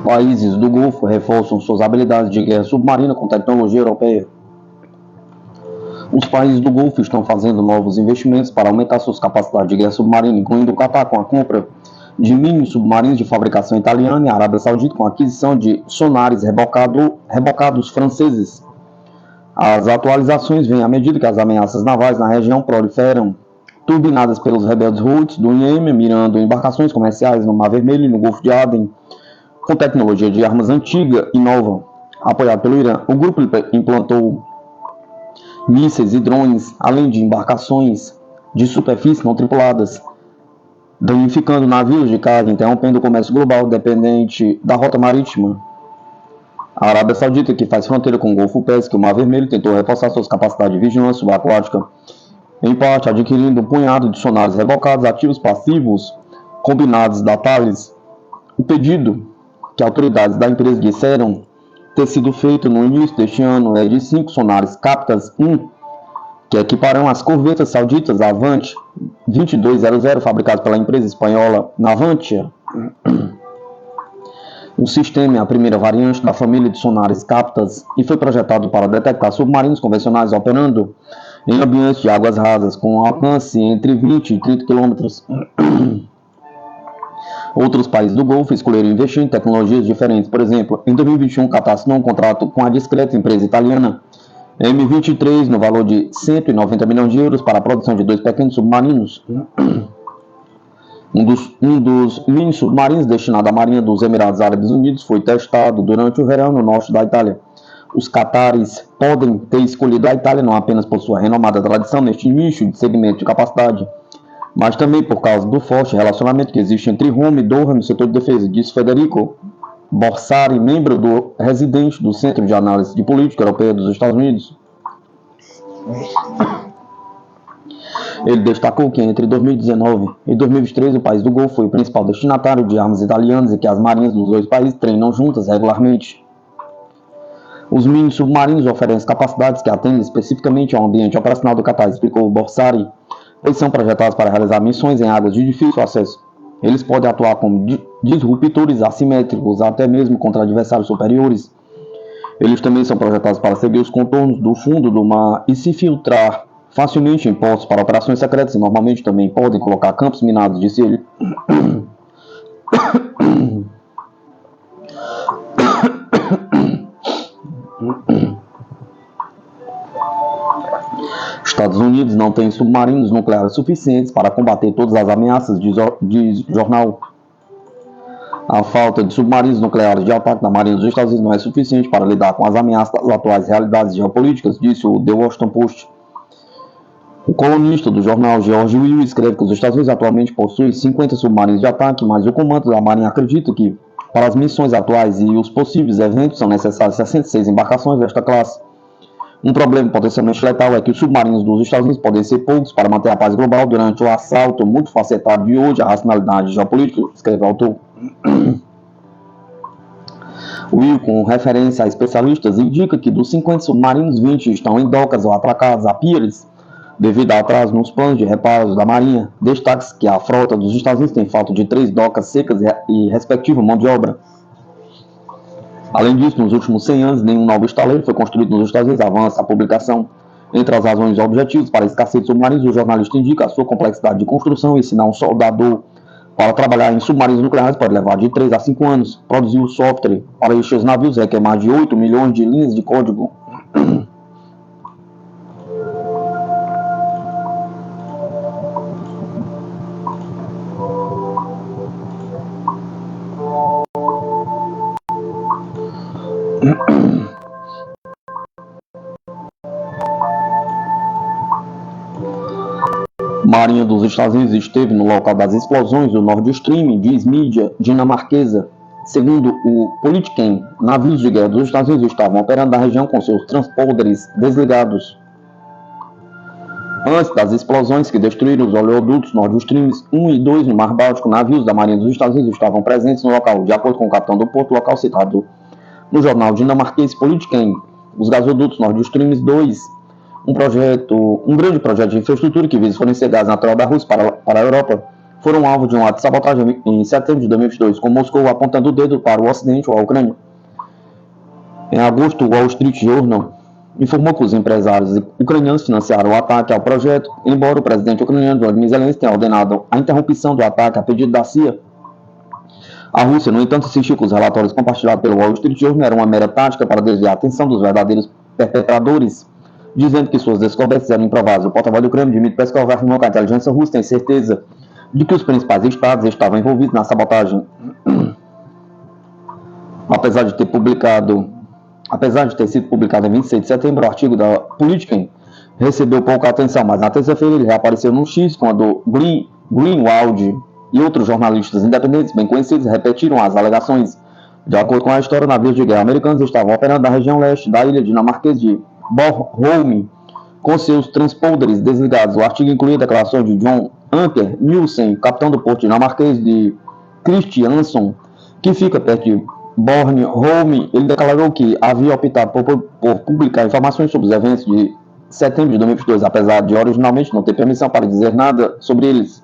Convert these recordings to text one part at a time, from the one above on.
Países do Golfo reforçam suas habilidades de guerra submarina com tecnologia europeia. Os países do Golfo estão fazendo novos investimentos para aumentar suas capacidades de guerra submarina, incluindo o Catar com a compra de mini submarinos de fabricação italiana e a Arábia Saudita com a aquisição de sonares rebocados franceses. As atualizações vêm à medida que as ameaças navais na região proliferam, turbinadas pelos rebeldes Houthis do Iêmen, mirando embarcações comerciais no Mar Vermelho e no Golfo de Aden, com tecnologia de armas antiga e nova. Apoiado pelo Irã, o grupo implantou mísseis e drones, além de embarcações de superfície não tripuladas, danificando navios de carga, interrompendo o comércio global dependente da rota marítima. A Arábia Saudita, que faz fronteira com o Golfo Pérsico e o Mar Vermelho, tentou reforçar suas capacidades de vigilância subaquática, em parte adquirindo um punhado de sonares rebocados ativos passivos combinados da Thales. O pedido, que autoridades da empresa disseram ter sido feito no início deste ano, é de 5 sonares Captas 1, que equiparão as corvetas sauditas Avante 2200, fabricadas pela empresa espanhola Navantia. O sistema é a primeira variante da família de sonares Captas e foi projetado para detectar submarinos convencionais operando em ambientes de águas rasas, com alcance entre 20 e 30 km. Outros países do Golfo escolheram investir em tecnologias diferentes. Por exemplo, em 2021, Qatar assinou um contrato com a discreta empresa italiana M23 no valor de 190 milhões de euros para a produção de 2 pequenos submarinos. Um dos mini submarinos destinado à Marinha dos Emirados Árabes Unidos foi testado durante o verão no norte da Itália. Os catares podem ter escolhido a Itália não apenas por sua renomada tradição neste nicho de segmento de capacidade, mas também por causa do forte relacionamento que existe entre Roma e Doha no setor de defesa, disse Federico Borsari, membro residente do Centro de Análise de Política Europeia dos Estados Unidos. Ele destacou que entre 2019 e 2023 o país do Golfo foi o principal destinatário de armas italianas e que as marinhas dos dois países treinam juntas regularmente. Os mini submarinos oferecem capacidades que atendem especificamente ao ambiente operacional do Qatar, explicou Borsari. Eles são projetados para realizar missões em águas de difícil acesso. Eles podem atuar como disruptores assimétricos, até mesmo contra adversários superiores. Eles também são projetados para seguir os contornos do fundo do mar e se filtrar facilmente em postos para operações secretas, e normalmente também podem colocar campos minados, disse ele. Estados Unidos não tem submarinos nucleares suficientes para combater todas as ameaças, diz jornal. A falta de submarinos nucleares de ataque da Marinha dos Estados Unidos não é suficiente para lidar com as ameaças das atuais realidades geopolíticas, disse o The Washington Post. O colunista do jornal George Will escreve que os Estados Unidos atualmente possuem 50 submarinos de ataque, mas o comando da Marinha acredita que, para as missões atuais e os possíveis eventos, são necessárias 66 embarcações desta classe. Um problema potencialmente letal é que os submarinos dos Estados Unidos podem ser poucos para manter a paz global durante o assalto multifacetado de hoje à racionalidade geopolítica, escreve o autor. Will, com referência a especialistas, indica que dos 50 submarinos, 20 estão em docas ou atracados a piers, devido ao atraso nos planos de reparos da Marinha. Destaque-se que a frota dos Estados Unidos tem falta de 3 docas secas e respectiva mão de obra. Além disso, nos últimos 100 anos, nenhum novo estaleiro foi construído nos Estados Unidos. Avança a publicação. Entre as razões e objetivos para a escassez de submarinos, o jornalista indica a sua complexidade de construção. Ensinar um soldador para trabalhar em submarinos nucleares pode levar de 3 a 5 anos. Produzir o software para encher os navios requer mais de 8 milhões de linhas de código. Marinha dos Estados Unidos esteve no local das explosões do Nord Stream, diz mídia dinamarquesa. Segundo o Politiken, navios de guerra dos Estados Unidos estavam operando na região com seus transponders desligados. Antes das explosões que destruíram os oleodutos Nord Stream 1 e 2 no Mar Báltico, navios da Marinha dos Estados Unidos estavam presentes no local, de acordo com o capitão do porto local citado no jornal dinamarquês Politiken. Os gasodutos Nord Stream 2, um grande projeto de infraestrutura que visa fornecer gás natural da Rússia para a Europa, foram alvo de um ato de sabotagem em setembro de 2022, com Moscou apontando o dedo para o Ocidente ou a Ucrânia. Em agosto, o Wall Street Journal informou que os empresários ucranianos financiaram o ataque ao projeto, embora o presidente ucraniano Volodymyr Zelensky tenha ordenado a interrupção do ataque a pedido da CIA. A Rússia, no entanto, insistiu que os relatórios compartilhados pelo Wall Street Journal eram uma mera tática para desviar a atenção dos verdadeiros perpetradores, dizendo que suas descobertas eram improváveis. O porta-voz do Kremlin, Dmitry Peskov, afirmou que a inteligência russa tem certeza de que os principais estados estavam envolvidos na sabotagem. Apesar de ter sido publicado em 26 de setembro, o artigo da Politiken recebeu pouca atenção, mas na terça-feira ele reapareceu no X quando Greenwald e outros jornalistas independentes bem conhecidos repetiram as alegações. De acordo com a história, navios de guerra americanos estavam operando na região leste da ilha dinamarquesa de Bornholm com seus transponders desligados. O artigo incluía declarações de John Anker Nielsen, capitão do porto dinamarquês de Kristiansand, que fica perto de Bornholm. Ele declarou que havia optado por publicar informações sobre os eventos de setembro de 2022, apesar de originalmente não ter permissão para dizer nada sobre eles.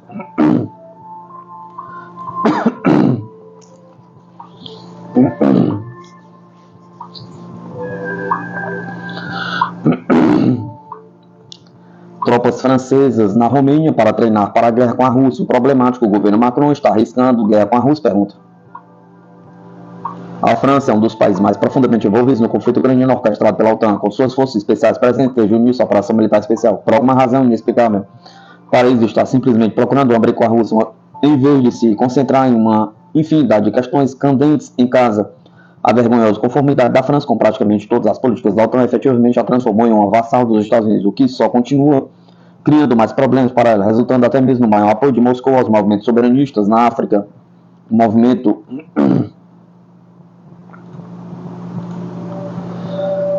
Tropas francesas na Romênia para treinar para a guerra com a Rússia. O problemático, o governo Macron está arriscando guerra com a Rússia? Pergunta. A França é um dos países mais profundamente envolvidos no conflito ucraniano orquestrado pela OTAN, com suas forças especiais presentes desde o início da operação militar especial. Por alguma razão inexplicável, o país está simplesmente procurando um abrigo com a Rússia, em vez de se concentrar em uma infinidade de questões candentes em casa. A vergonhosa conformidade da França com praticamente todas as políticas da OTAN efetivamente a transformou em uma vassal dos Estados Unidos, o que só continua criando mais problemas para ela, resultando até mesmo no maior apoio de Moscou aos movimentos soberanistas na África. O movimento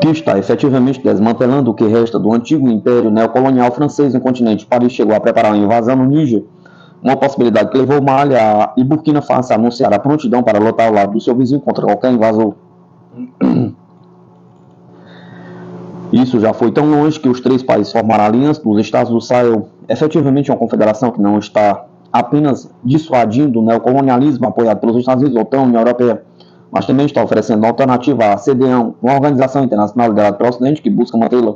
que está efetivamente desmantelando o que resta do antigo império neocolonial francês no continente. Paris chegou a preparar uma invasão no Níger, uma possibilidade que levou Mali e Burkina Faso a anunciar a prontidão para lutar ao lado do seu vizinho contra qualquer invasor. Isso já foi tão longe que os três países formaram a Aliança dos Estados do Sahel, efetivamente uma confederação que não está apenas dissuadindo o neocolonialismo apoiado pelos Estados Unidos, OTAN, União Europeia, mas também está oferecendo uma alternativa à CDAO, uma organização internacional liderada pelo Ocidente que busca mantê-la.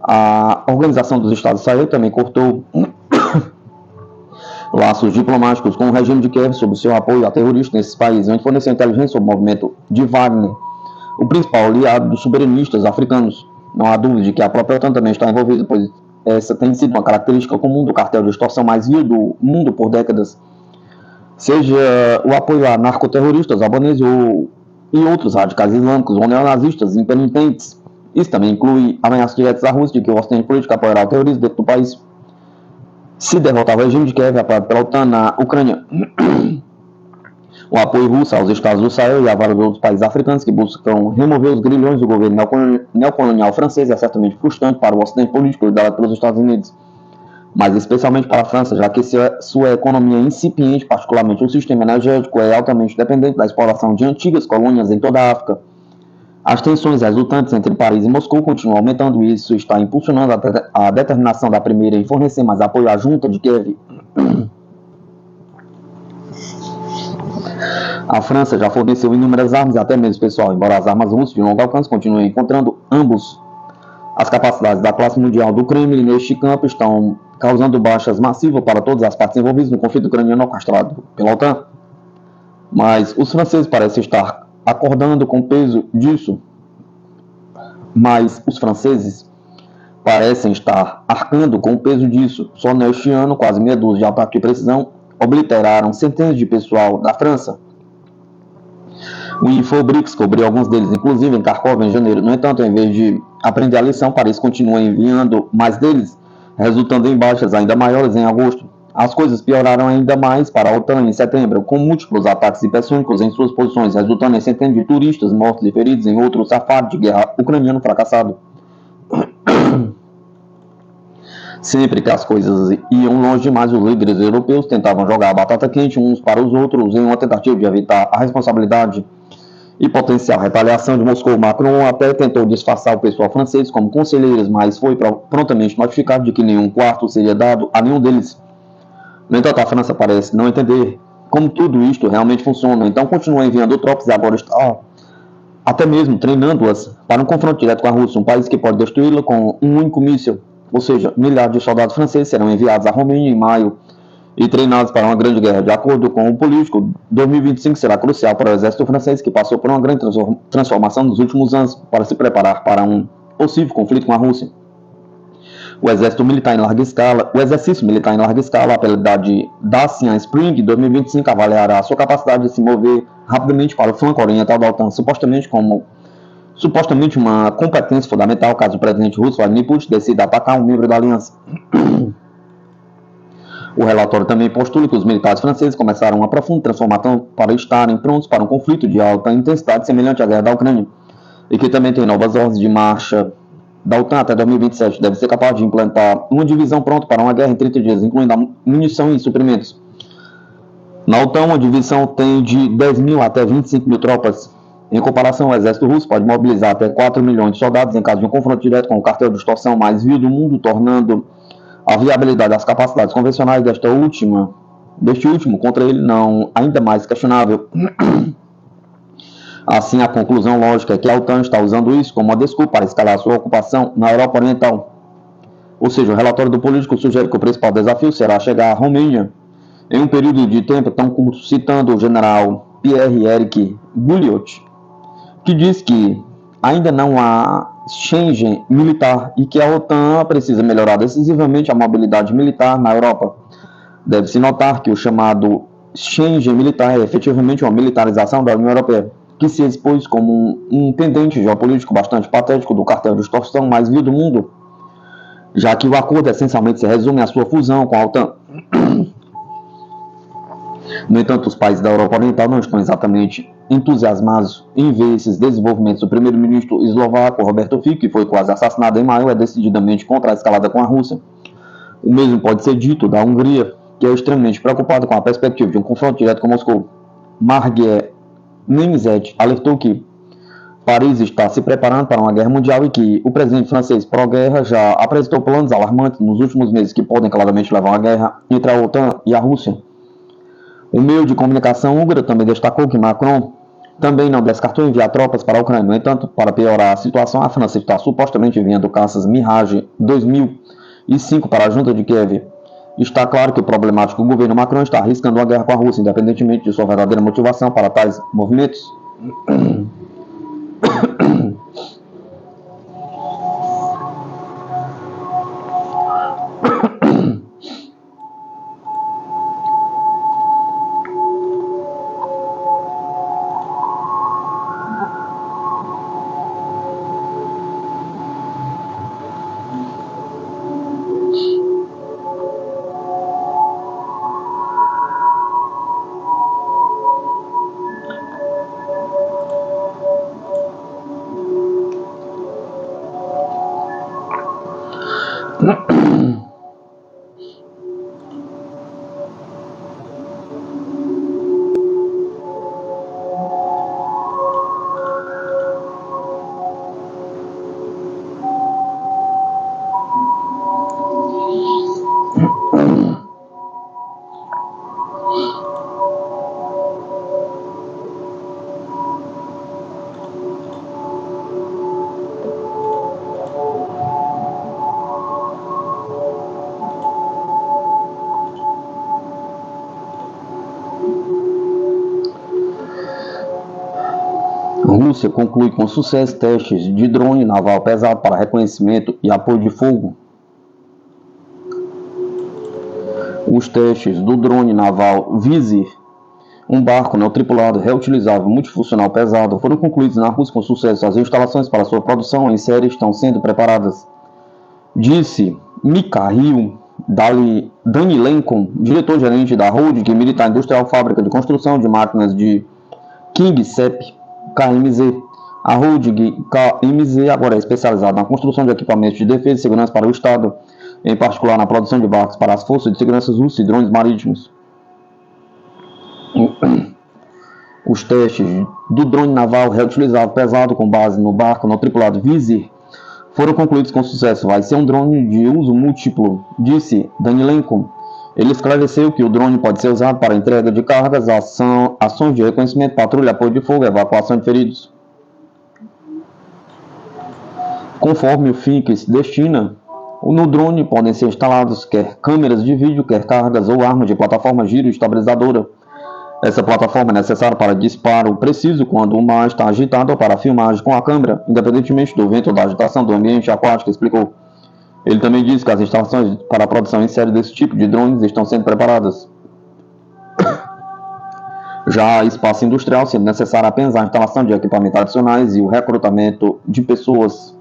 A Organização dos Estados do Sahel também cortou laços diplomáticos com o regime de Kiev sobre seu apoio a terroristas nesses países, onde forneceu inteligência sobre o movimento de Wagner, o principal aliado dos soberanistas africanos. Não há dúvida de que a própria OTAN também está envolvida, pois essa tem sido uma característica comum do cartel de extorsão mais vil do mundo por décadas. Seja o apoio a narcoterroristas albaneses e outros radicais islâmicos ou neonazistas impenitentes. Isso também inclui ameaças diretas à Rússia de que o Ocidente político apoiará o terrorismo dentro do país. Se derrotar o regime de Kiev apoiado pela OTAN na Ucrânia, o apoio russo aos estados do Sahel e a vários outros países africanos que buscam remover os grilhões do governo neocolonial francês é certamente frustrante para o Ocidente político liderado pelos Estados Unidos, mas especialmente para a França, já que sua economia incipiente, particularmente o sistema energético, é altamente dependente da exploração de antigas colônias em toda a África. As tensões resultantes entre Paris e Moscou continuam aumentando e isso está impulsionando a determinação da primeira em fornecer mais apoio à junta de Kiev. A França já forneceu inúmeras armas e até mesmo pessoal, embora as armas russas de longo alcance continuem encontrando ambos. As capacidades da classe mundial do Kremlin neste campo estão causando baixas massivas para todas as partes envolvidas no conflito ucraniano orquestrado pela OTAN. Mas os franceses parecem estar acordando com o peso disso. Só neste ano, quase meia dúzia de ataques de precisão obliteraram centenas de pessoal da França. O Infobrix cobriu alguns deles, inclusive em Kharkov em janeiro. No entanto, em vez de aprender a lição, Paris continua enviando mais deles, resultando em baixas ainda maiores em agosto. As coisas pioraram ainda mais para a OTAN em setembro, com múltiplos ataques hipersônicos em suas posições, resultando em centenas de turistas mortos e feridos em outro safado de guerra ucraniano fracassado. Sempre que as coisas iam longe demais, os líderes europeus tentavam jogar a batata quente uns para os outros em uma tentativa de evitar a responsabilidade e potencial retaliação de Moscou. Macron até tentou disfarçar o pessoal francês como conselheiros, mas foi prontamente notificado de que nenhum quarto seria dado a nenhum deles. No entanto, a França parece não entender como tudo isto realmente funciona, então continua enviando tropas e agora está até mesmo treinando-as para um confronto direto com a Rússia, um país que pode destruí-la com um único míssil. Ou seja, milhares de soldados franceses serão enviados à Romênia em maio e treinados para uma grande guerra. De acordo com o político, 2025 será crucial para o exército francês, que passou por uma grande transformação nos últimos anos para se preparar para um possível conflito com a Rússia. O exército militar em larga escala, o exercício militar em larga escala, apelidado de Dacian Spring 2025, avaliará a sua capacidade de se mover rapidamente para o flanco oriental da OTAN, supostamente uma competência fundamental caso o presidente russo Vladimir Putin decida atacar um membro da aliança. O relatório também postula que os militares franceses começaram uma profunda transformação para estarem prontos para um conflito de alta intensidade semelhante à guerra da Ucrânia, e que também tem novas ordens de marcha da OTAN até 2027. Deve ser capaz de implantar uma divisão pronta para uma guerra em 30 dias, incluindo munição e suprimentos. Na OTAN, uma divisão tem de 10 mil até 25 mil tropas. Em comparação, o exército russo pode mobilizar até 4 milhões de soldados em caso de um confronto direto com o cartel de extorsão mais vil do mundo, tornando a viabilidade das capacidades convencionais deste último contra ele ainda mais questionável. Assim, a conclusão lógica é que a OTAN está usando isso como uma desculpa para escalar sua ocupação na Europa Oriental. Ou seja, o relatório do político sugere que o principal desafio será chegar à Romênia em um período de tempo tão curto, citando o general Pierre-Éric Gulliot, que diz que ainda não há Schengen militar e que a OTAN precisa melhorar decisivamente a mobilidade militar na Europa. Deve-se notar que o chamado Schengen militar é efetivamente uma militarização da União Europeia, que se expôs como um pendente geopolítico bastante patético do cartel de extorsão mais vil do mundo, já que o acordo essencialmente se resume à sua fusão com a OTAN. No entanto, os países da Europa Oriental não estão exatamente entusiasmados em ver esses desenvolvimentos. O primeiro-ministro eslovaco Roberto Fico, que foi quase assassinado em maio, é decididamente contra a escalada com a Rússia. O mesmo pode ser dito da Hungria, que é extremamente preocupada com a perspectiva de um confronto direto com Moscou. Margier Nemzet alertou que Paris está se preparando para uma guerra mundial e que o presidente francês pró-guerra já apresentou planos alarmantes nos últimos meses que podem claramente levar a uma guerra entre a OTAN e a Rússia. O meio de comunicação húngaro também destacou que Macron também não descartou enviar tropas para a Ucrânia. No entanto, para piorar a situação, a França está supostamente enviando caças Mirage 2005 para a junta de Kiev. Está claro que o problemático governo Macron está arriscando uma guerra com a Rússia, independentemente de sua verdadeira motivação para tais movimentos. Rússia conclui com sucesso testes de drone naval pesado para reconhecimento e apoio de fogo. Os testes do drone naval Vizir, um barco não tripulado reutilizável multifuncional pesado, foram concluídos na Rússia com sucesso. As instalações para sua produção em série estão sendo preparadas, disse Mikhail Danilenko, diretor-gerente da Holding Militar Industrial Fábrica de Construção de Máquinas de KIMSEP, KMZ. A Holding KMZ agora é especializada na construção de equipamentos de defesa e segurança para o Estado, em particular na produção de barcos para as forças de segurança russas e drones marítimos. Os testes do drone naval reutilizado pesado com base no barco não tripulado Vizir foram concluídos com sucesso. Vai ser um drone de uso múltiplo, disse Danilenko. Ele esclareceu que o drone pode ser usado para entrega de cargas, ações de reconhecimento, patrulha, apoio de fogo e evacuação de feridos. Conforme o fim que se destina, no drone podem ser instalados quer câmeras de vídeo, quer cargas ou armas de plataforma giro-estabilizadora. Essa plataforma é necessária para disparo preciso quando o mar está agitado ou para filmagem com a câmera, independentemente do vento ou da agitação do ambiente aquático, explicou. Ele também disse que as instalações para a produção em série desse tipo de drones estão sendo preparadas. Já a espaço industrial, sendo necessária apenas a instalação de equipamentos adicionais e o recrutamento de pessoas.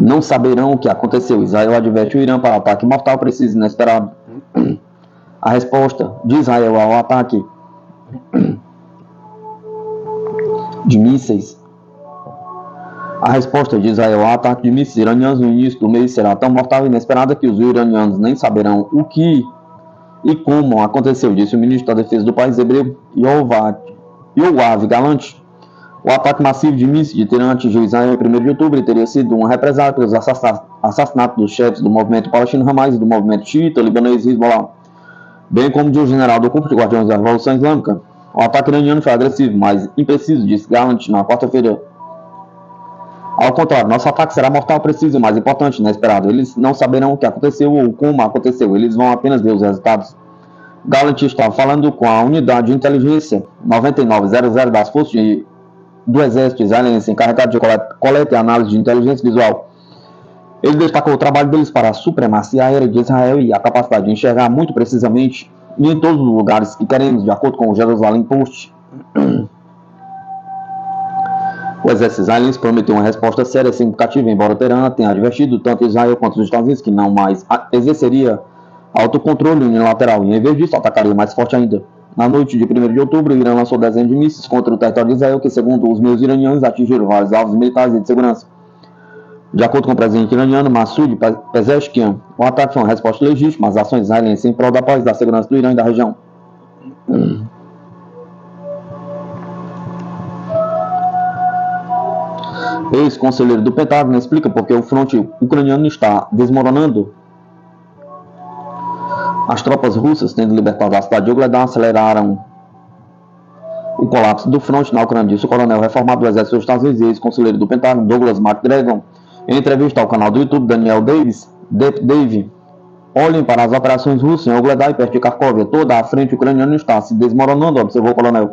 Não saberão o que aconteceu. Israel adverte o Irã para ataque mortal preciso e inesperado. A resposta de Israel ao ataque de mísseis. A resposta de Israel ao ataque de mísseis iranianos no início do mês será tão mortal e inesperada que os iranianos nem saberão o que e como aconteceu, disse o ministro da Defesa do país hebreu, Yoav Gallant. O ataque massivo de mísseis de Teherã atingiu Israel em 1º de outubro e teria sido uma represália pelos assassinatos dos chefes do movimento palestino Hamas e do movimento xiita libanês Hezbollah, bem como de um general do Corpo de Guardiões da Revolução Islâmica. O ataque iraniano foi agressivo, mas impreciso, disse Gallant na quarta-feira. Ao contrário, nosso ataque será mortal, preciso e mais importante, inesperado. Eles não saberão o que aconteceu ou como aconteceu, eles vão apenas ver os resultados. Gallant estava falando com a unidade de inteligência 9900 das forças do exército israelense encarregado de coleta e análise de inteligência visual. Ele destacou o trabalho deles para a supremacia aérea de Israel e a capacidade de enxergar muito precisamente e em todos os lugares que queremos, de acordo com o Jerusalem Post. O exército israelense prometeu uma resposta séria e significativa, embora Teherã tenha advertido tanto Israel quanto os Estados Unidos que não mais exerceria autocontrole unilateral e, em vez disso, atacaria mais forte ainda. Na noite de 1º de outubro, o Irã lançou dezenas de mísseis contra o território de Israel, que, segundo os meios iranianos, atingiram vários alvos militares e de segurança. De acordo com o presidente iraniano Massoud Pezeshkian, o ataque foi uma resposta legítima às ações israelenses em prol da paz e da segurança do Irã e da região. Ex-conselheiro do Pentágono explica por que o fronte ucraniano está desmoronando. As tropas russas, tendo libertado a cidade de Ugledar, aceleraram o colapso do fronte na Ucrânia, disse o coronel reformado do Exército dos Estados Unidos e ex-conselheiro do Pentágono, Douglas McGregor, em entrevista ao canal do YouTube Daniel Dave. Olhem para as operações russas em Ugledar e perto de Kharkov. Toda a frente ucraniana está se desmoronando, observou o coronel.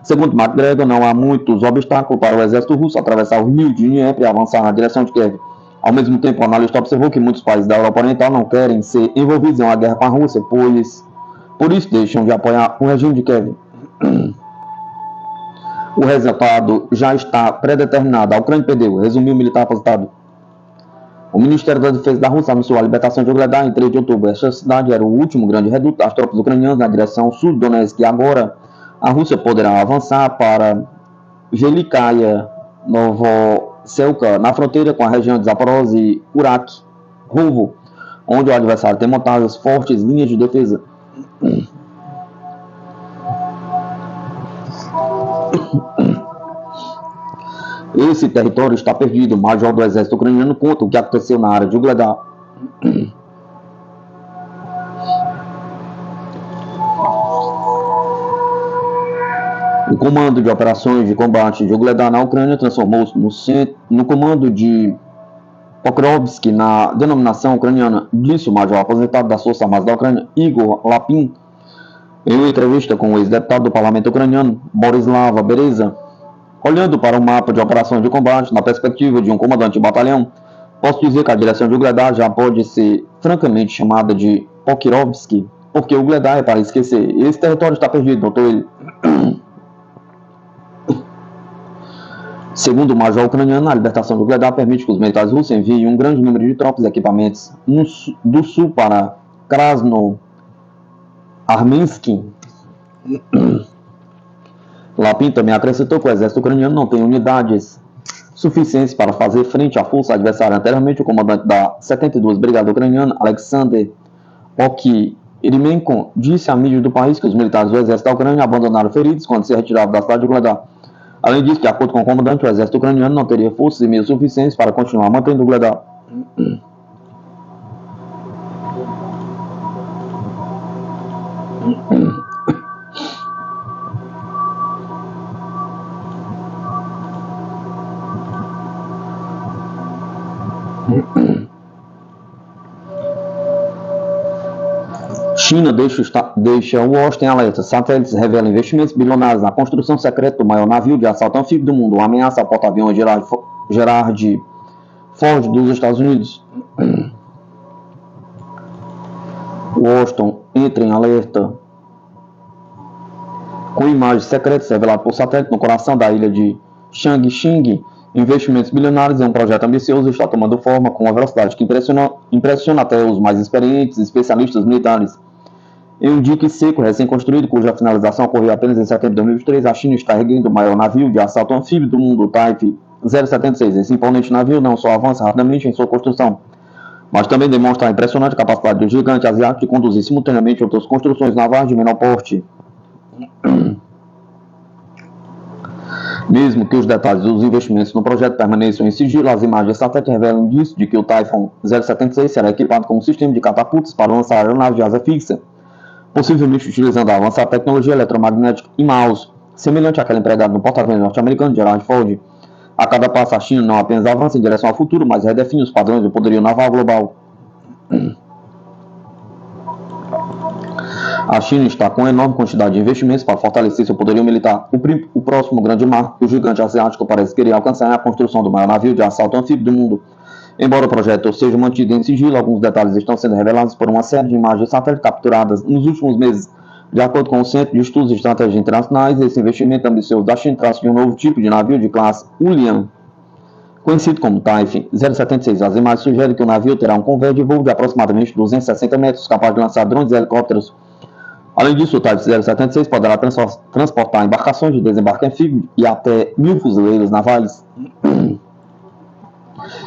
Segundo McGregor, não há muitos obstáculos para o exército russo atravessar o rio de Dnieper e avançar na direção de Kiev. Ao mesmo tempo, o analista observou que muitos países da Europa Oriental não querem ser envolvidos em uma guerra com a Rússia, pois por isso deixam de apoiar o regime de Kiev. O resultado já está predeterminado. A Ucrânia perdeu, resumiu o militar aposentado. O Ministério da Defesa da Rússia anunciou a libertação de Ugledar em 3 de outubro. Esta cidade era o último grande reduto das tropas ucranianas na direção sul de Donetsk e agora a Rússia poderá avançar para Velikaya Novoselka, na fronteira com a região de Zaporozhye e Urak-Rovo, onde o adversário tem montado as fortes linhas de defesa. Esse território está perdido. O major do exército ucraniano conta o que aconteceu na área de Ugledar. O comando de operações de combate de Ugledar na Ucrânia transformou-se no comando de Pokrovsk, na denominação ucraniana, disse o major aposentado das Forças Armadas da Ucrânia, Igor Lapin, em uma entrevista com o ex-deputado do parlamento ucraniano, Borislava Bereza. Olhando para o mapa de operações de combate, na perspectiva de um comandante de batalhão, posso dizer que a direção de Ugledar já pode ser francamente chamada de Pokrovsk. porque o Gledar é para esquecer. Esse território está perdido, notou ele. Segundo o major ucraniano, a libertação do Gledar permite que os militares russos enviem um grande número de tropas e equipamentos do sul para Krasnoarmeysk. Lapin também acrescentou que o exército ucraniano não tem unidades suficientes para fazer frente à força adversária. Anteriormente, o comandante da 72 Brigada Ucraniana, Alexander Okirimenko, disse à mídia do país que os militares do exército da Ucrânia abandonaram feridos quando se retiraram da cidade de Gledar. Além disso, de acordo com o comandante, o exército ucraniano não teria forças e meios suficientes para continuar mantendo o Gledar. China deixa Washington em alerta. Satélites revelam investimentos bilionários na construção secreta do maior navio de assalto anfíbio do mundo. Uma ameaça ao porta-aviões Gerald Ford dos Estados Unidos. Washington entra em alerta com imagens secretas reveladas por satélite no coração da ilha de Changxing. Investimentos bilionários em um projeto ambicioso está tomando forma com uma velocidade que impressiona até os mais experientes especialistas militares. Em um dique seco recém-construído, cuja finalização ocorreu apenas em setembro de 2023, a China está erguendo o maior navio de assalto anfíbio do mundo, o Typhoon 076. Esse imponente navio não só avança rapidamente em sua construção, mas também demonstra a impressionante capacidade do gigante asiático de conduzir simultaneamente outras construções navais de menor porte. Mesmo que os detalhes dos investimentos no projeto permaneçam em sigilo, as imagens satélite revelam indícios de que o Typhoon 076 será equipado com um sistema de catapultas para lançar aeronaves de asa fixa, possivelmente utilizando a avançada tecnologia eletromagnética IMAUS, semelhante àquela empregada no porta-aviões norte-americano Gerald Ford. A cada passo, a China não apenas avança em direção ao futuro, mas redefine os padrões do poderio naval global. A China está com enorme quantidade de investimentos para fortalecer seu poderio militar. O próximo grande marco que o gigante asiático parece querer alcançar é a construção do maior navio de assalto anfíbio do mundo. Embora o projeto seja mantido em sigilo, alguns detalhes estão sendo revelados por uma série de imagens satélite capturadas nos últimos meses. De acordo com o Centro de Estudos e Estratégias Internacionais, esse investimento ambicioso da China trata de um novo tipo de navio de classe Ulian, conhecido como Typhoon 076. As imagens sugerem que o navio terá um convés de voo de aproximadamente 260 metros, capaz de lançar drones e helicópteros. Além disso, o Typhoon 076 poderá transportar embarcações de desembarque anfíbio e até 1000 fuzileiros navais.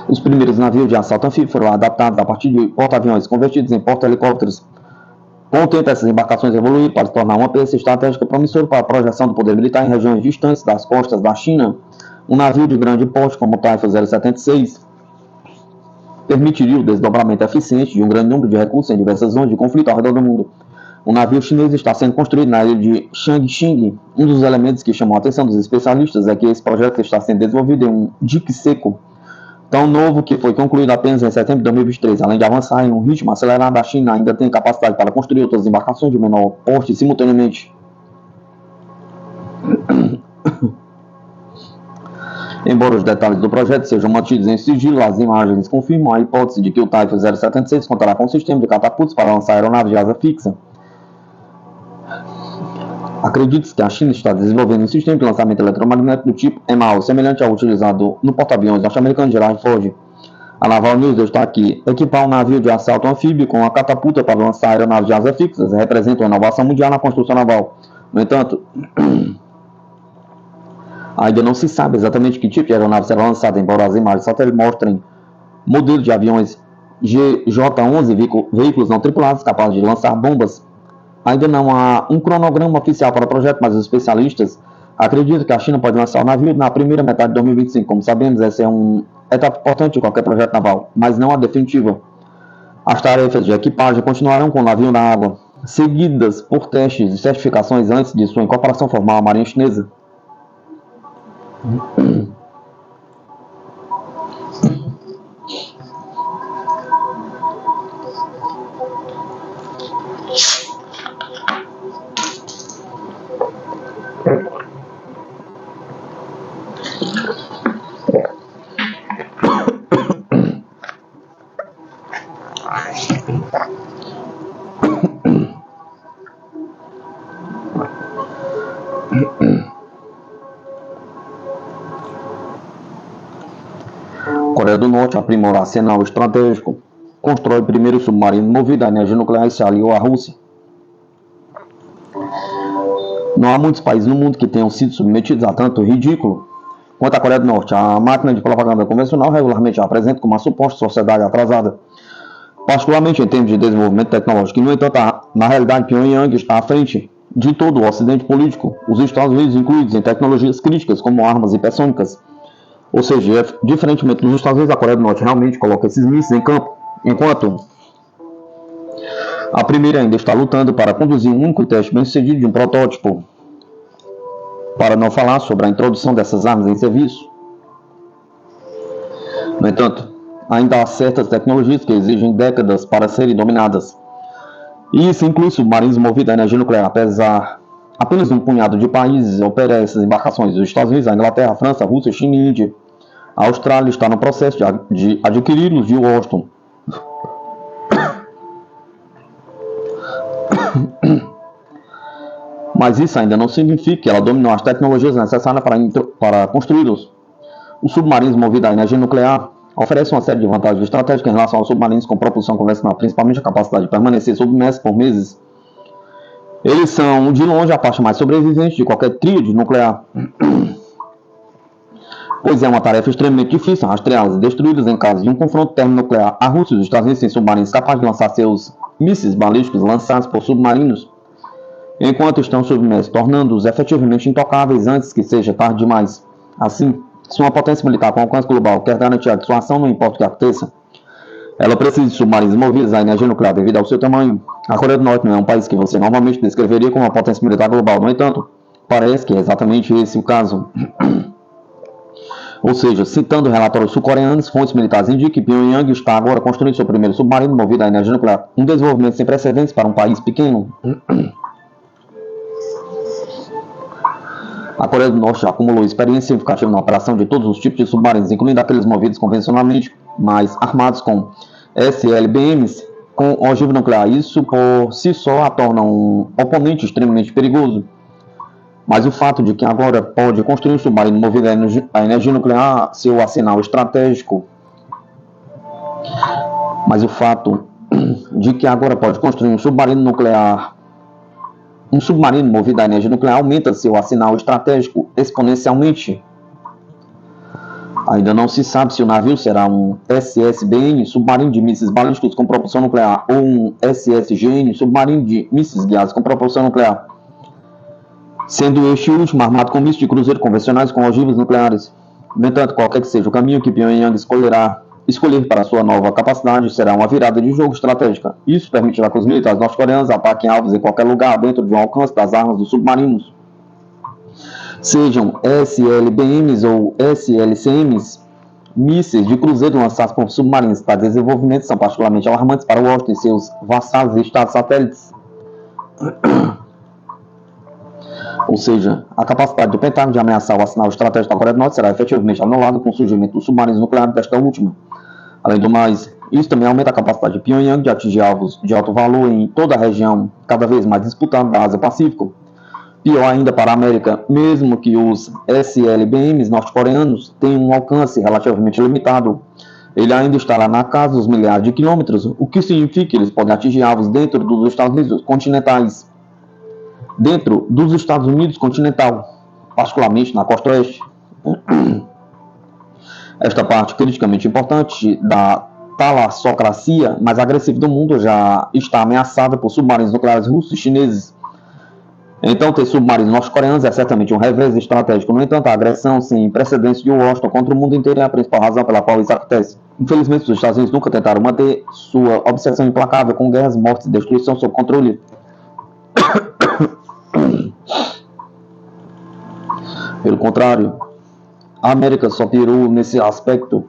Os primeiros navios de assalto anfíbio foram adaptados a partir de porta-aviões convertidos em porta-helicópteros. Com o tempo, essas embarcações evoluíram para se tornar uma peça estratégica promissora para a projeção do poder militar em regiões distantes das costas da China. Um navio de grande porte como o Typhoon 076 permitiria o desdobramento eficiente de um grande número de recursos em diversas zonas de conflito ao redor do mundo. O navio chinês está sendo construído na ilha de Changxing. Um dos elementos que chamou a atenção dos especialistas é que esse projeto está sendo desenvolvido em um dique seco, tão novo que foi concluído apenas em setembro de 2023. Além de avançar em um ritmo acelerado, a China ainda tem capacidade para construir outras embarcações de menor porte simultaneamente. Embora os detalhes do projeto sejam mantidos em sigilo, as imagens confirmam a hipótese de que o Typhoon 076 contará com um sistema de catapultas para lançar aeronaves de asa fixa. Acredita-se que a China está desenvolvendo um sistema de lançamento eletromagnético do tipo EMAL, semelhante ao utilizado no porta-aviões norte-americano Gerald Ford. A Naval News está aqui. Equipar um navio de assalto anfíbio com uma catapulta para lançar aeronaves de asa fixas representa uma inovação mundial na construção naval. No entanto, ainda não se sabe exatamente que tipo de aeronave será lançada, embora as imagens satélite mostrem modelos de aviões GJ-11, veículos não tripulados capazes de lançar bombas. Ainda não há um cronograma oficial para o projeto, mas os especialistas acreditam que a China pode lançar o navio na primeira metade de 2025. Como sabemos, essa é uma etapa importante de qualquer projeto naval, mas não a definitiva. As tarefas de equipagem continuarão com o navio na água, seguidas por testes e certificações antes de sua incorporação formal à Marinha Chinesa. Norte aprimora arsenal estratégico, constrói o primeiro submarino movido a energia nuclear e se aliou à Rússia. Não há muitos países no mundo que tenham sido submetidos a tanto ridículo quanto a Coreia do Norte. A máquina de propaganda convencional regularmente a apresenta como uma suposta sociedade atrasada, particularmente em termos de desenvolvimento tecnológico. E, no entanto, na realidade, Pyongyang está à frente de todo o ocidente político, os Estados Unidos incluídos em tecnologias críticas como armas hipersônicas. Ou seja, diferentemente dos Estados Unidos, a Coreia do Norte realmente coloca esses mísseis em campo, enquanto a primeira ainda está lutando para conduzir um único teste bem-sucedido de um protótipo, para não falar sobre a introdução dessas armas em serviço. No entanto, ainda há certas tecnologias que exigem décadas para serem dominadas. E isso inclui submarinos movidos a energia nuclear, apesar apenas de um punhado de países operar essas embarcações. Os Estados Unidos, a Inglaterra, a França, a Rússia, a China e a Índia. A Austrália está no processo de adquiri-los de Washington. Mas isso ainda não significa que ela dominou as tecnologias necessárias para construí-los. Os submarinos movidos a energia nuclear oferecem uma série de vantagens estratégicas em relação aos submarinos com propulsão convencional, principalmente a capacidade de permanecer submerso por meses. Eles são, de longe, a parte mais sobrevivente de qualquer tríade nuclear, pois é uma tarefa extremamente difícil rastreá-los e destruí-los em caso de um confronto termonuclear. A Rússia e os Estados Unidos têm submarinos capazes de lançar seus mísseis balísticos lançados por submarinos enquanto estão submersos, tornando-os efetivamente intocáveis antes que seja tarde demais. Assim, se uma potência militar com alcance global quer garantir a dissuasão, não importa o que aconteça, ela precisa de submarinos movidos à energia nuclear devido ao seu tamanho. A Coreia do Norte não é um país que você normalmente descreveria como uma potência militar global. No entanto, parece que é exatamente esse o caso. Ou seja, citando relatórios sul-coreanos, fontes militares indicam que Pyongyang está agora construindo seu primeiro submarino movido à energia nuclear. Um desenvolvimento sem precedentes para um país pequeno. A Coreia do Norte já acumulou experiência significativa na operação de todos os tipos de submarinos, incluindo aqueles movidos convencionalmente, mas armados com SLBMs com ogiva nuclear. Isso por si só a torna um oponente extremamente perigoso. Mas o fato de que agora pode construir um submarino movido à energia nuclear, seu arsenal estratégico. Mas o fato de que agora pode construir um submarino nuclear, um submarino movido à energia nuclear, aumenta seu arsenal estratégico exponencialmente. Ainda não se sabe se o navio será um SSBN, submarino de mísseis balísticos com propulsão nuclear, ou um SSGN, submarino de mísseis guiados com propulsão nuclear, sendo este último armado com mísseis de cruzeiro convencionais com ogivas nucleares. No entanto, qualquer que seja o caminho que Pyongyang escolher para sua nova capacidade, será uma virada de jogo estratégica. Isso permitirá que os militares norte-coreanos ataquem alvos em qualquer lugar dentro de um alcance das armas dos submarinos, sejam SLBMs ou SLCMs. Mísseis de cruzeiro lançados por submarinos para desenvolvimento são particularmente alarmantes para Washington e seus vassalos e estados satélites. Ou seja, a capacidade do Pentágono de ameaçar o arsenal estratégico da Coreia do Norte será efetivamente anulada com o surgimento dos submarinos nucleares desta última. Além do mais, isso também aumenta a capacidade de Pyongyang de atingir alvos de alto valor em toda a região cada vez mais disputada da Ásia-Pacífico. Pior ainda para a América, mesmo que os SLBMs norte-coreanos tenham um alcance relativamente limitado, ele ainda estará na casa dos milhares de quilômetros, o que significa que eles podem atingir alvos dentro dos Estados Unidos continentais. Dentro dos Estados Unidos continental, particularmente na costa oeste. Esta parte criticamente importante da talassocracia mais agressiva do mundo já está ameaçada por submarinos nucleares russos e chineses. Então, ter submarinos norte-coreanos é certamente um revés estratégico. No entanto, a agressão sem precedentes de Washington contra o mundo inteiro é a principal razão pela qual isso acontece. Infelizmente, os Estados Unidos nunca tentaram manter sua obsessão implacável com guerras, mortes e destruição sob controle. Pelo contrário, a América só pirou nesse aspecto,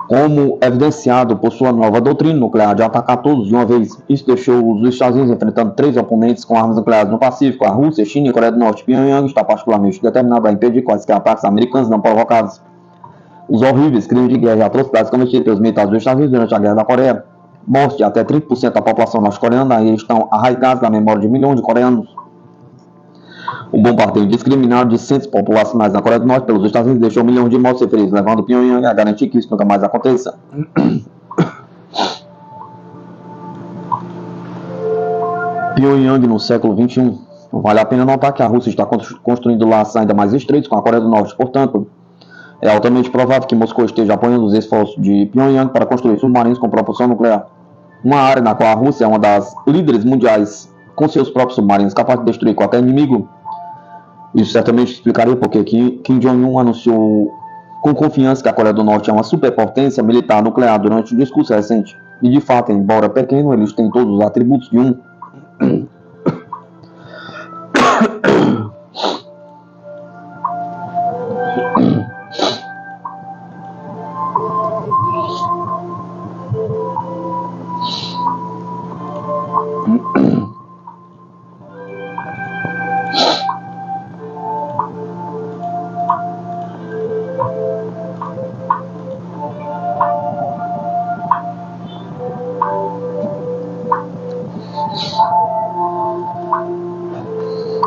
como evidenciado por sua nova doutrina nuclear de atacar todos de uma vez. Isso deixou os Estados Unidos enfrentando 3 oponentes com armas nucleares no Pacífico: a Rússia, a China e a Coreia do Norte. Pyongyang está particularmente determinado a impedir quaisquer ataques americanos não provocados. Os horríveis crimes de guerra e atrocidades cometidos pelos militares dos Estados Unidos durante a Guerra da Coreia, morte de até 30% da população norte-coreana, estão arraigados na memória de milhões de coreanos. O bombardeio indiscriminado de centros populacionais na Coreia do Norte pelos Estados Unidos deixou milhões de mortos e feridos, levando Pyongyang a garantir que isso nunca mais aconteça. Pyongyang no século XXI. Vale a pena notar que a Rússia está construindo laços ainda mais estreitos com a Coreia do Norte, portanto, é altamente provável que Moscou esteja apoiando os esforços de Pyongyang para construir submarinos com propulsão nuclear. Uma área na qual a Rússia é uma das líderes mundiais com seus próprios submarinos capazes de destruir qualquer inimigo. Isso certamente explicaria porque Kim Jong-un anunciou com confiança que a Coreia do Norte é uma superpotência militar nuclear durante um discurso recente. E de fato, embora pequeno, eles têm todos os atributos de um.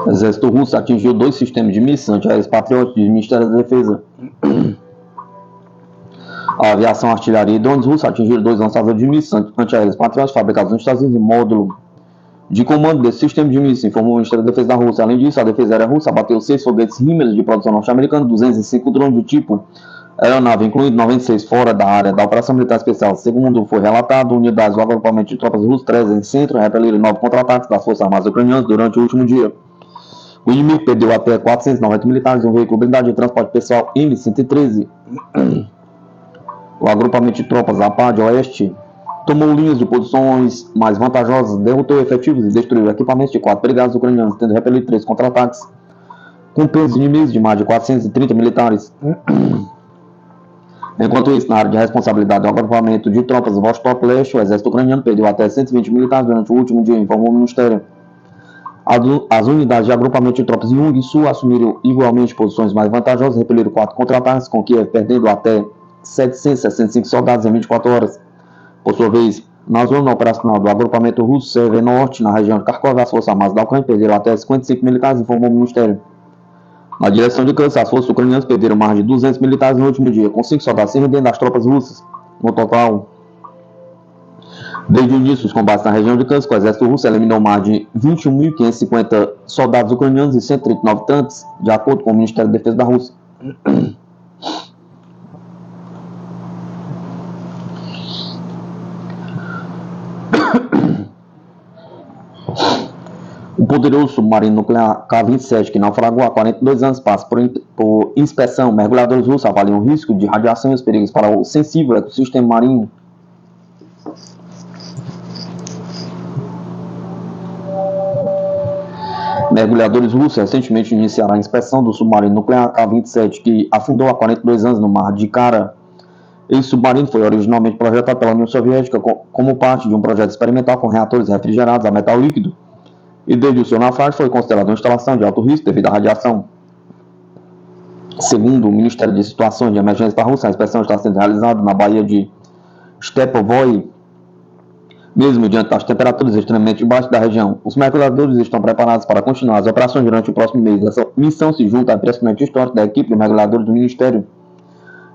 O exército russo atingiu 2 sistemas de mísseis antiaéreos Patriot do Ministério da Defesa. A aviação, artilharia e drones russos atingiram 2 lançadores de mísseis antiaéreos Patriot fabricados nos Estados Unidos e módulo de comando desse sistema de mísseis, informou o Ministério da Defesa da Rússia. Além disso, a defesa aérea russa abateu 6 foguetes Himmler de produção norte-americana, 205 drones do tipo aeronave, incluindo 96 fora da área da Operação Militar Especial. Segundo foi relatado, unidades do agrupamento de tropas russas 13 em centro repeliram 9 contra-ataques das forças armadas ucranianas durante o último dia. O inimigo perdeu até 490 militares em um veículo blindado de transporte pessoal M-113. O agrupamento de tropas APAD Oeste tomou linhas de posições mais vantajosas, derrotou efetivos e destruiu equipamentos de 4 brigadas ucranianas, tendo repelido 3 contra-ataques, com pesos inimigos de mais de 430 militares. Enquanto isso, na área de responsabilidade do agrupamento de tropas Vostok Leste, o exército ucraniano perdeu até 120 militares durante o último dia, informou o Ministério. As unidades de agrupamento de tropas Jung e Sul assumiram igualmente posições mais vantajosas e repeliram 4 contra-ataques, com Kiev perdendo até 765 soldados em 24 horas. Por sua vez, na zona operacional do agrupamento russo Sever Norte, na região de Kharkov, as forças armadas da Ucrânia perderam até 55 militares, informou o Ministério. Na direção de Kursk, as forças ucranianas perderam mais de 200 militares no último dia, com 5 soldados se rendendo às tropas russas. No total, desde o início dos combates na região de Kursk, o exército russo eliminou mais de 21.550 soldados ucranianos e 139 tanques, de acordo com o Ministério da Defesa da Rússia. O poderoso submarino nuclear K-27, que naufragou há 42 anos, passa por inspeção. Mergulhadores russos avaliam o risco de radiação e os perigos para o sensível ecossistema marinho. Mergulhadores russos recentemente iniciaram a inspeção do submarino nuclear K-27, que afundou há 42 anos no mar de Kara. Esse submarino foi originalmente projetado pela União Soviética como parte de um projeto experimental com reatores refrigerados a metal líquido, e desde o seu naufrágio foi considerado uma instalação de alto risco devido à radiação. Segundo o Ministério de Situações de Emergência da Rússia, a inspeção está sendo realizada na Baía de Stepovoi, mesmo diante das temperaturas extremamente baixas da região. Os mergulhadores estão preparados para continuar as operações durante o próximo mês. Essa missão se junta à impressionante história da equipe de mergulhadores do Ministério,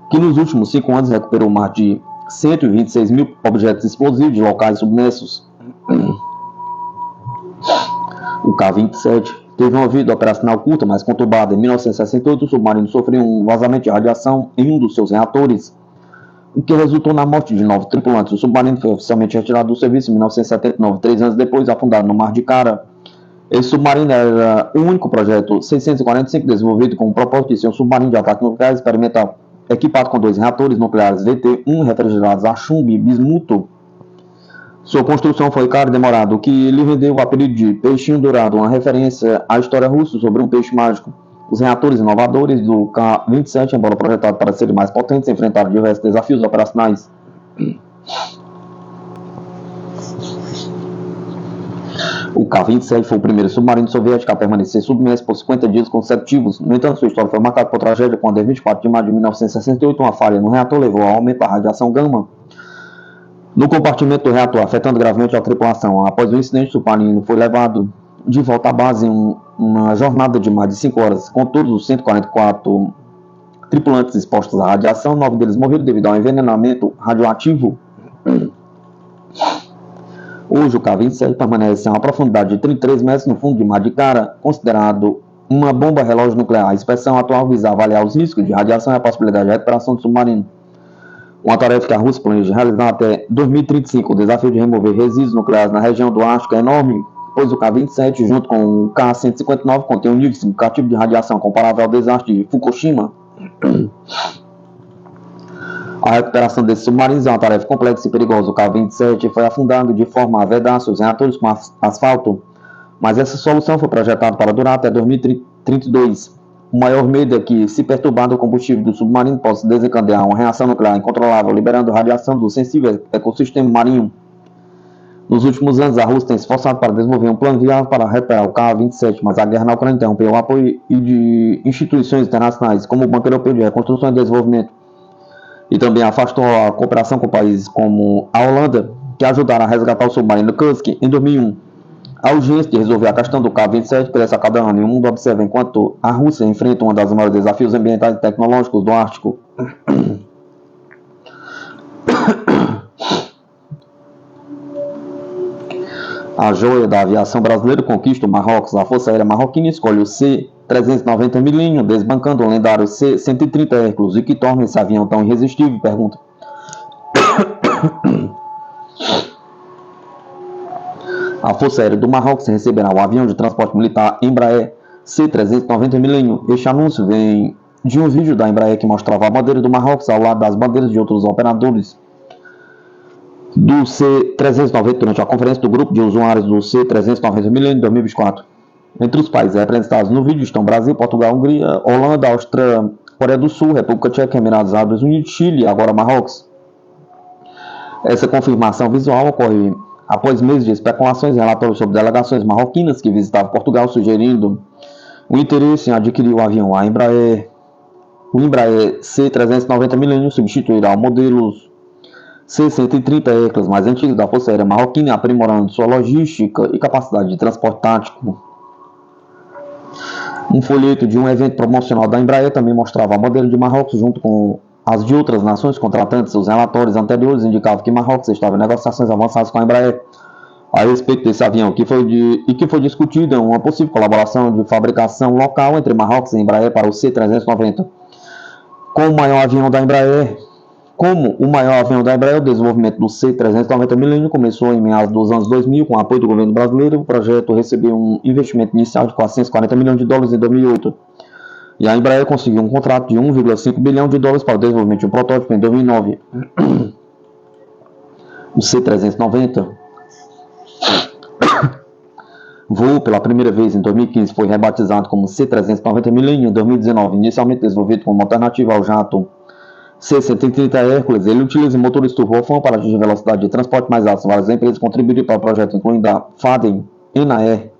que nos últimos 5 anos recuperou mais de 126 mil objetos explosivos de locais submersos. O K-27 teve uma vida operacional curta, mas conturbada. Em 1968, o submarino sofreu um vazamento de radiação em um dos seus reatores, o que resultou na morte de 9 tripulantes. O submarino foi oficialmente retirado do serviço em 1979, 3 anos depois, afundado no Mar de Kara. Esse submarino era o único projeto 645 desenvolvido com o propósito de ser um submarino de ataque nuclear experimental, equipado com 2 reatores nucleares VT-1 refrigerados a chumbo e bismuto. Sua construção foi cara e demorada, o que lhe rendeu o apelido de Peixinho Dourado, uma referência à história russa sobre um peixe mágico. Os reatores inovadores do K-27, embora projetados para serem mais potentes, enfrentaram diversos desafios operacionais. O K-27 foi o primeiro submarino soviético a permanecer submerso por 50 dias consecutivos. No entanto, sua história foi marcada por tragédia quando, em 24 de maio de 1968, uma falha no reator levou ao aumento da radiação gama no compartimento do reator, afetando gravemente a tripulação. Após o incidente, o submarino foi levado de volta à base em um uma jornada de mais de 5 horas, com todos os 144 tripulantes expostos à radiação. 9 deles morreram devido ao envenenamento radioativo. Hoje, o K-27 permanece a uma profundidade de 33 metros no fundo de mar de Kara, considerado uma bomba relógio nuclear. A inspeção atual visa avaliar os riscos de radiação e a possibilidade de recuperação do submarino. Uma tarefa que a Rússia planeja realizar até 2035. O desafio de remover resíduos nucleares na região do Ártico é enorme, pois o K-27, junto com o K-159, contém um nível significativo de radiação comparável ao desastre de Fukushima. A recuperação desses submarinos é uma tarefa complexa e perigosa. O K-27 foi afundado de forma a vedar seus reatores com asfalto, mas essa solução foi projetada para durar até 2032. O maior medo é que, se perturbado o combustível do submarino, possa desencadear uma reação nuclear incontrolável, liberando radiação do sensível ecossistema marinho. Nos últimos anos, a Rússia tem se esforçado para desenvolver um plano viável para recuperar o K-27, mas a guerra na Ucrânia interrompeu o apoio de instituições internacionais, como o Banco Europeu de Reconstrução e Desenvolvimento, e também afastou a cooperação com países como a Holanda, que ajudaram a resgatar o submarino Kursk em 2001. A urgência de resolver a questão do K-27 cresce a cada ano, e o mundo observa enquanto a Rússia enfrenta um dos maiores desafios ambientais e tecnológicos do Ártico. A joia da aviação brasileira conquista o Marrocos. A Força Aérea Marroquina escolhe o C-390 Millennium, desbancando o lendário C-130 Hércules. E que torna esse avião tão irresistível? Pergunta. A Força Aérea do Marrocos receberá o avião de transporte militar Embraer C-390 Millennium. Este anúncio vem de um vídeo da Embraer que mostrava a bandeira do Marrocos ao lado das bandeiras de outros operadores do C-390 durante a conferência do grupo de usuários do C-390 Millennium 2024. Entre os países representados no vídeo estão Brasil, Portugal, Hungria, Holanda, Áustria, Coreia do Sul, República Tcheca, Emirados Árabes Unidos, Chile e agora Marrocos. Essa confirmação visual ocorre após meses de especulações e relatórios sobre delegações marroquinas que visitavam Portugal, sugerindo o interesse em adquirir o avião. O Embraer C-390 Millennium substituirá o modelo C-130 Hércules mais antigo da Força Aérea Marroquina, aprimorando sua logística e capacidade de transporte tático. Um folheto de um evento promocional da Embraer também mostrava a bandeira de Marrocos junto com as de outras nações contratantes. Os relatórios anteriores indicavam que Marrocos estava em negociações avançadas com a Embraer a respeito desse avião, que foi discutida uma possível colaboração de fabricação local entre Marrocos e Embraer para o C-390. Como o maior avião da Embraer, o desenvolvimento do C-390 Millennium começou em meados dos anos 2000 com o apoio do governo brasileiro. O projeto recebeu um investimento inicial de $440 milhões em 2008. E a Embraer conseguiu um contrato de $1,5 bilhão para o desenvolvimento de um protótipo em 2009. O C-390 voou pela primeira vez em 2015, foi rebatizado como C-390 Millennium em 2019. Inicialmente desenvolvido como alternativa ao jato C-130 Hércules, ele utiliza motores turbofan para atingir velocidade de transporte mais alta. Várias empresas contribuíram para o projeto, incluindo a Faden, Enair,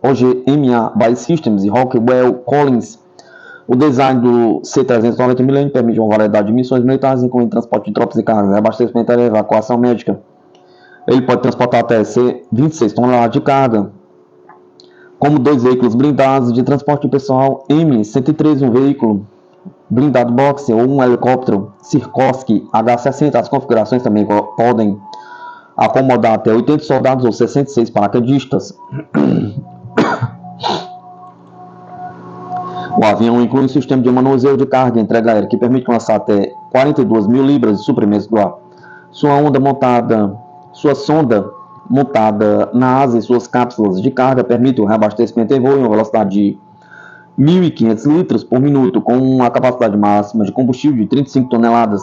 OGMA By Systems e Rockwell Collins. O design do C-390 Millennium permite uma variedade de missões militares, incluindo transporte de tropas e cargas, abastecimento e evacuação médica. Ele pode transportar até 26 toneladas de carga, como 2 veículos blindados de transporte pessoal M113, um veículo blindado Boxer ou um helicóptero Sikorsky H-60. As configurações também podem acomodar até 80 soldados ou 66 paraquedistas. O avião inclui um sistema de manuseio de carga e entrega aérea que permite lançar até 42 mil libras de suprimentos do ar. Sua sonda montada na asa e suas cápsulas de carga permitem o reabastecimento em voo em uma velocidade de 1.500 litros por minuto, com uma capacidade máxima de combustível de 35 toneladas.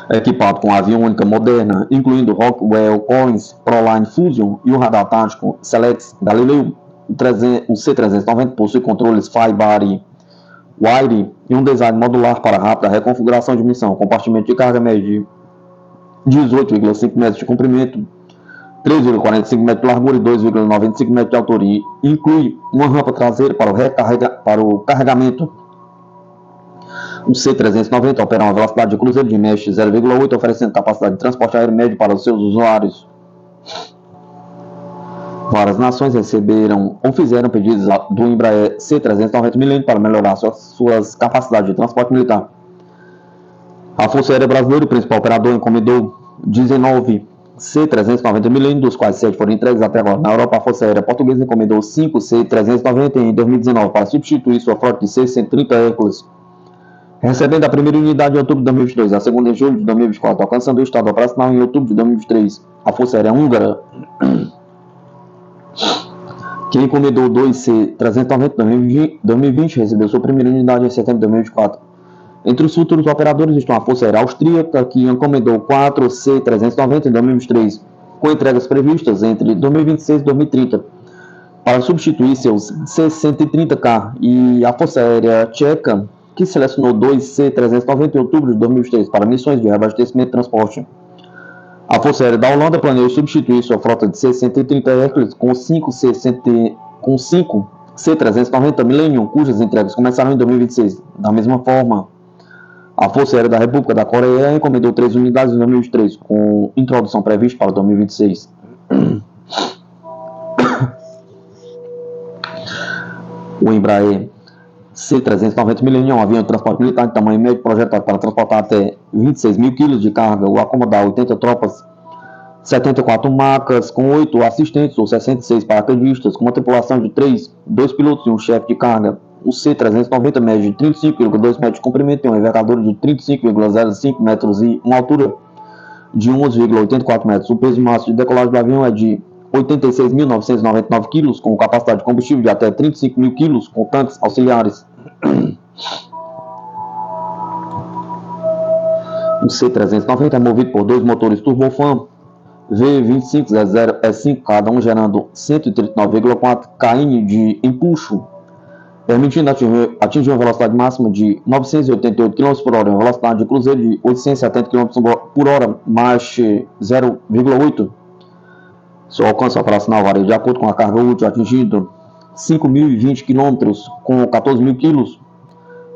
Equipado com aviônica moderna, incluindo Rockwell Collins ProLine Fusion e o radar tático Selex Galileo, o C-390 possui controles Fly-By Wire e um design modular para rápida reconfiguração de missão. Compartimento de carga médio de 18,5 metros de comprimento, 3,45 metros de largura e 2,95 metros de altura, e inclui uma rampa traseira para o carregamento. O C-390 opera uma velocidade de cruzeiro de mesh 0,8, oferecendo capacidade de transporte aéreo médio para os seus usuários. Várias nações receberam ou fizeram pedidos do Embraer C-390 milênio para melhorar suas capacidades de transporte militar. A Força Aérea Brasileira, o principal operador, encomendou 19 C-390 milênio, dos quais 7 foram entregues até agora. Na Europa, a Força Aérea Portuguesa encomendou 5 C-390 em 2019 para substituir sua frota de C-130 Hércules, recebendo a primeira unidade em outubro de 2022, a segunda em julho de 2024, alcançando o estado operacional em outubro de 2023. A Força Aérea Húngara, que encomendou 2 C-390 em 2020, recebeu sua primeira unidade em setembro de 2024. Entre os futuros operadores estão a Força Aérea Austríaca, que encomendou 4 C-390 em 2023, com entregas previstas entre 2026 e 2030, para substituir seus C-130K, e a Força Aérea Tcheca, que selecionou 2 C-390 em outubro de 2023 para missões de reabastecimento e transporte. A Força Aérea da Holanda planeja substituir sua frota de C-130 Hércules com 5 C-390 Millennium, cujas entregas começarão em 2026. Da mesma forma, a Força Aérea da República da Coreia encomendou 3 unidades em 2023, com introdução prevista para 2026. O Embraer C-390 Millennium, um avião de transporte militar de tamanho médio projetado para transportar até 26 mil kg de carga ou acomodar 80 tropas, 74 macas, com 8 assistentes ou 66 paraquedistas, com uma tripulação de 2 pilotos e um chefe de carga. O C-390 mede 35,2 metros de comprimento, tem uma envergadura de 35,05 metros e uma altura de 11,84 metros. O peso máximo de decolagem do avião é de 86.999 kg, com capacidade de combustível de até 35 mil kg, com tanques auxiliares. O C-390 é movido por 2 motores turbofan V2500E5, cada um gerando 139,4 kN de empuxo, permitindo atingir uma velocidade máxima de 988 km por hora, uma velocidade de cruzeiro de 870 km por hora, mais 0,8. Seu alcance operacional varia de acordo com a carga útil, atingindo 5.020 km com 14.000 kg,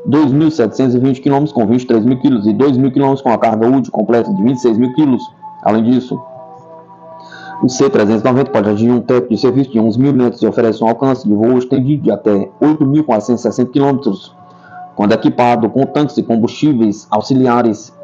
2.720 km com 23.000 kg e 2.000 km com a carga útil completa de 26.000 kg. Além disso, o C-390 pode atingir um teto de serviço de 11.000 metros e oferece um alcance de voo estendido de até 8.460 km, quando equipado com tanques e combustíveis auxiliares.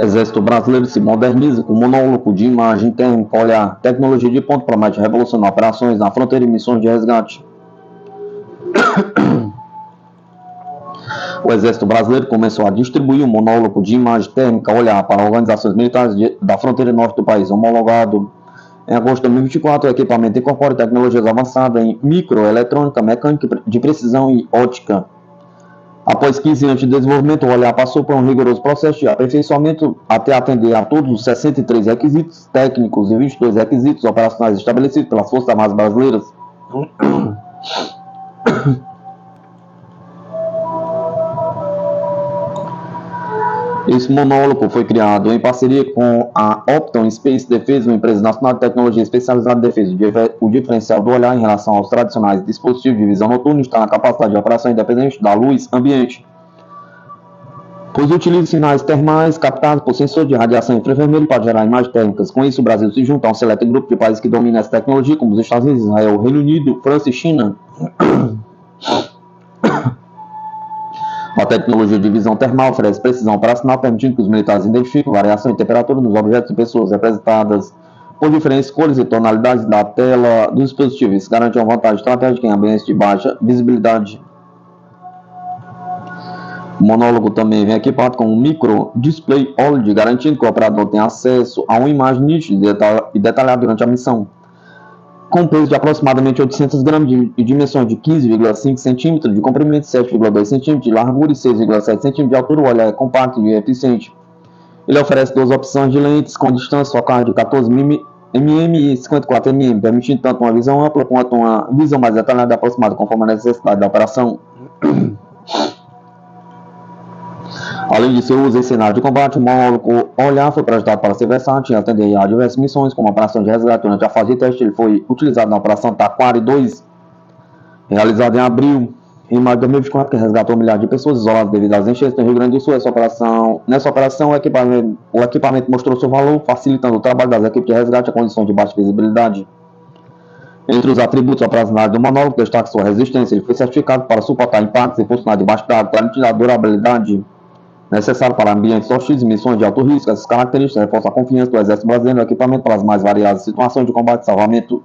Exército Brasileiro se moderniza com monólogo de imagem térmica, olhar, tecnologia de ponto promete revolucionar operações na fronteira e missões de resgate. O Exército Brasileiro começou a distribuir um monólogo de imagem térmica, olhar, para organizações militares da fronteira norte do país, homologado em agosto de 2024. O equipamento incorpora tecnologias avançadas em microeletrônica, mecânica de precisão e ótica. Após 15 anos de desenvolvimento, o olhar passou por um rigoroso processo de aperfeiçoamento até atender a todos os 63 requisitos técnicos e 22 requisitos operacionais estabelecidos pelas Forças Armadas Brasileiras. Esse monólogo foi criado em parceria com a Opton Space Defense, uma empresa nacional de tecnologia especializada em defesa. O diferencial do olhar em relação aos tradicionais dispositivos de visão noturna está na capacidade de operação independente da luz ambiente, pois utiliza sinais termais captados por sensor de radiação infravermelho para gerar imagens térmicas. Com isso, o Brasil se junta a um seleto grupo de países que dominam essa tecnologia, como os Estados Unidos, Israel, Reino Unido, França e China. A tecnologia de visão termal oferece precisão operacional, permitindo que os militares identifiquem variação de temperatura nos objetos e pessoas representadas por diferentes cores e tonalidades da tela dos dispositivos. Isso garante uma vantagem estratégica em ambientes de baixa visibilidade. O monólogo também vem equipado com um micro display OLED, garantindo que o operador tenha acesso a uma imagem nítida e detalhada durante a missão. Com peso de aproximadamente 800 gramas e dimensões de 15,5 cm de comprimento, 7,2 cm de largura e 6,7 cm de altura, o olhar é compacto e eficiente. Ele oferece 2 opções de lentes com distância focal de 14 MM54mm, permitindo tanto uma visão ampla quanto uma visão mais detalhada e aproximada conforme a necessidade da operação. Além de seu uso em cenário de combate, o módulo Olhar foi projetado para ser versátil e atender a diversas missões, como a operação de resgate. Durante a fase de teste, ele foi utilizado na operação Taquari 2, realizada em abril em maio de 2024, que resgatou milhares de pessoas isoladas devido às enchentes no Rio Grande do Sul. Nessa operação, o equipamento mostrou seu valor, facilitando o trabalho das equipes de resgate a condições de baixa visibilidade. Entre os atributos operacionais do monólogo, destaca sua resistência. Ele foi certificado para suportar impactos e funcionar debaixo d'água, permitindo a durabilidade necessária para ambientes hostis e missões de alto risco. Essas características reforçam a confiança do Exército Brasileiro no equipamento para as mais variadas situações de combate, salvamento